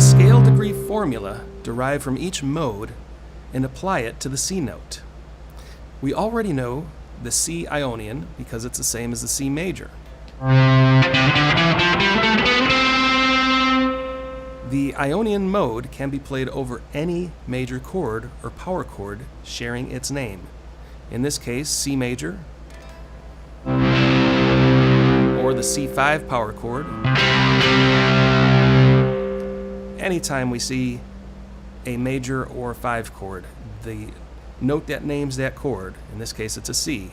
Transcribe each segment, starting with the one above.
a scale degree formula derived from each mode and apply it to the C note. We already know the C Ionian because it's the same as the C major. The Ionian mode can be played over any major chord or power chord sharing its name. In this case, C major, or the C5 power chord. Anytime we see a major or 5 chord, the note that names that chord, in this case it's a C,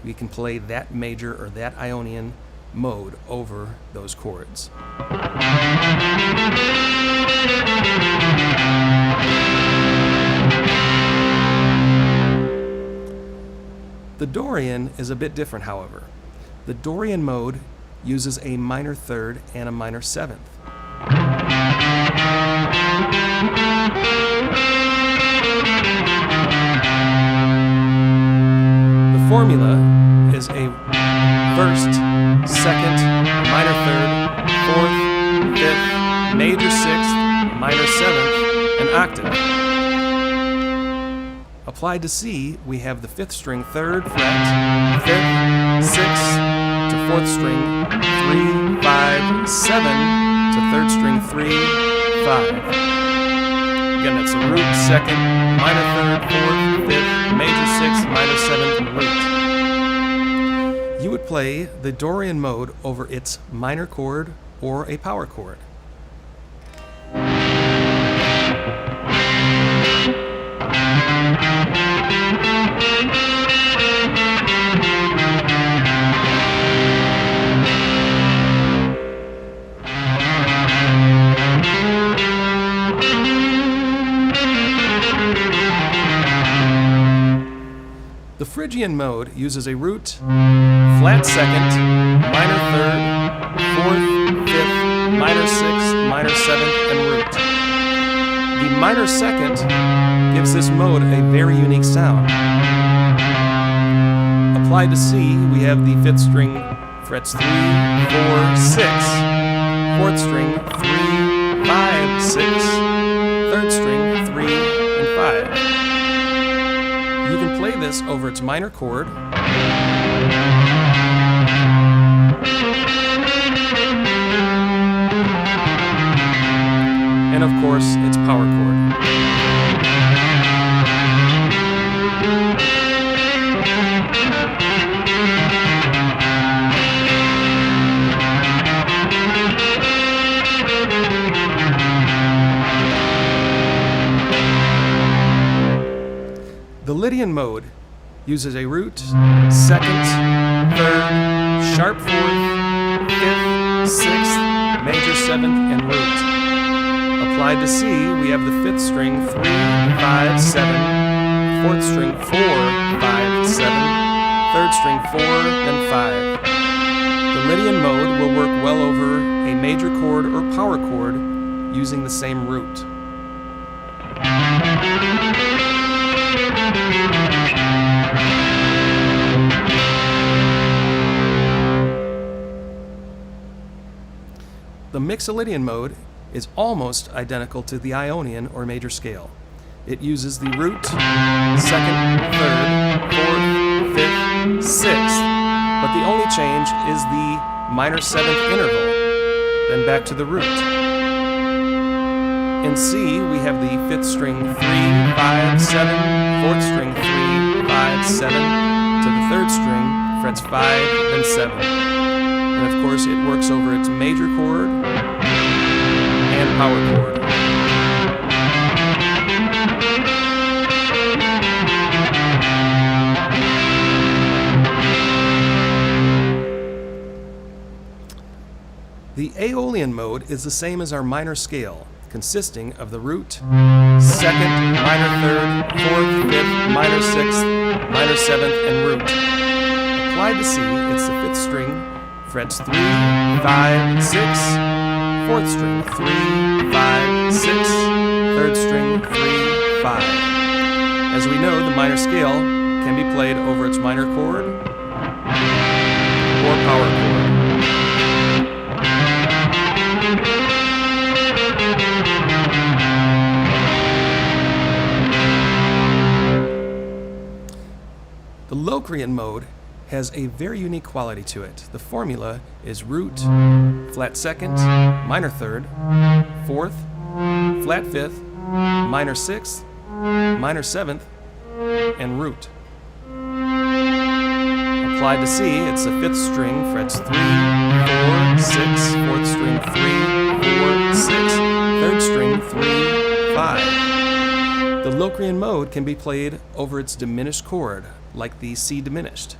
we can play that major or that Ionian mode over those chords. The Dorian is a bit different, however. The Dorian mode uses a minor third and a minor seventh. The formula is a first, second, minor third, fourth, fifth, major sixth, minor seventh, and octave. Applied to C, we have the 5th string 3rd fret, 5th, 6th to 4th string 3, 5, 7 to 3rd string 3, 5. Again, that's a root, 2nd, minor 3rd, 4th, 5th, major 6th, minor 7th, and root. You would play the Dorian mode over its minor chord or a power chord. The Phrygian mode uses a root, flat 2nd, minor 3rd, 4th, 5th, minor 6th, minor 7th, and root. The minor 2nd gives this mode a very unique sound. Applied to C, we have the 5th string frets 3, 4, 6, 4th string 3, 5, 6, 3rd string 3, and 5. You can play this over its minor chord, and of course its power chord. The Lydian mode uses a root, 2nd, 3rd, sharp 4th, 5th, 6th, major 7th, and root. Applied to C, we have the 5th string 3, 5, 7, 4th string 4, 5, 7, 3rd string 4, then 5. The Lydian mode will work well over a major chord or power chord using the same root. The Mixolydian mode is almost identical to the Ionian or major scale. It uses the root, 2nd, 3rd, 4th, 5th, 6th, but the only change is the minor 7th interval, then back to the root. In C, we have the 5th string 3, 5, 7, 4th string 3, 5, 7, to the 3rd string, frets 5, then 7. And of course, it works over its major chord and power chord. The Aeolian mode is the same as our minor scale, consisting of the root, 2nd, minor 3rd, 4th, 5th, minor 6th, minor 7th, and root. Applied to C, it's the 5th string, frets 3, 5, 6, 4th string 3, 5, 6, 3rd string 3, 5. As we know, the minor scale can be played over its minor chord or power chord. The Locrian mode has a very unique quality to it. The formula is root, flat second, minor third, fourth, flat fifth, minor sixth, minor seventh, and root. Applied to C, it's a fifth string, frets 3, 4, 6, fourth string 3, 4, 6, third string 3, 5. The Locrian mode can be played over its diminished chord, like the C diminished.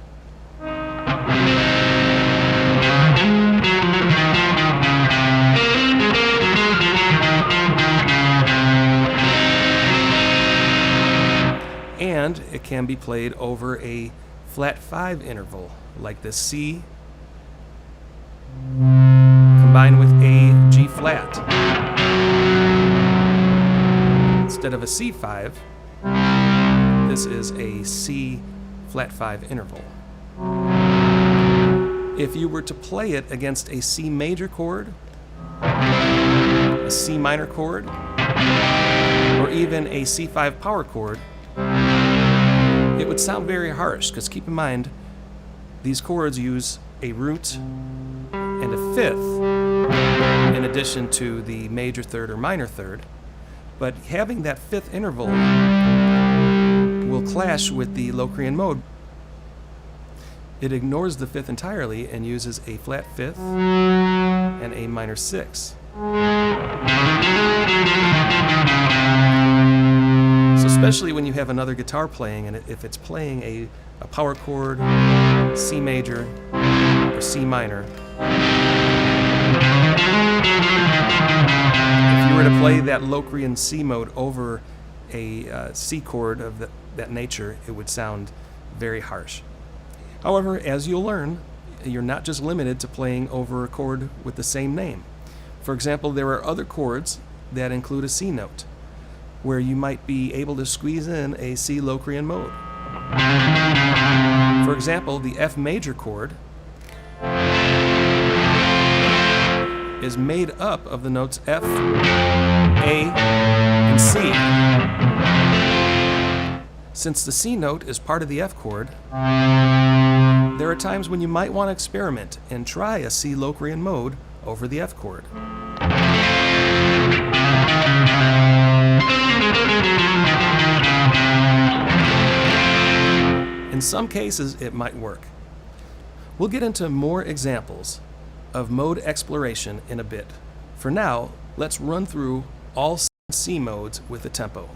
And it can be played over a flat 5 interval, like the C combined with a G flat. Instead of a C5, this is a C flat 5 interval. If you were to play it against a C major chord, a C minor chord, or even a C5 power chord, it would sound very harsh, because keep in mind, these chords use a root and a fifth in addition to the major third or minor third, but having that fifth interval will clash with the Locrian mode. It ignores the fifth entirely and uses a flat fifth and a minor sixth. So especially when you have another guitar playing, and if it's playing a power chord, C major, or C minor, if you were to play that Locrian C mode over a C chord of that nature, it would sound very harsh. However, as you'll learn, you're not just limited to playing over a chord with the same name. For example, there are other chords that include a C note, where you might be able to squeeze in a C Locrian mode. For example, the F major chord is made up of the notes F, A, and C. Since the C note is part of the F chord, there are times when you might want to experiment and try a C Locrian mode over the F chord. In some cases, it might work. We'll get into more examples of mode exploration in a bit. For now, let's run through all C modes with a tempo.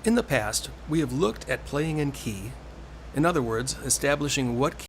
In the past, we have looked at playing in key, in other words, establishing what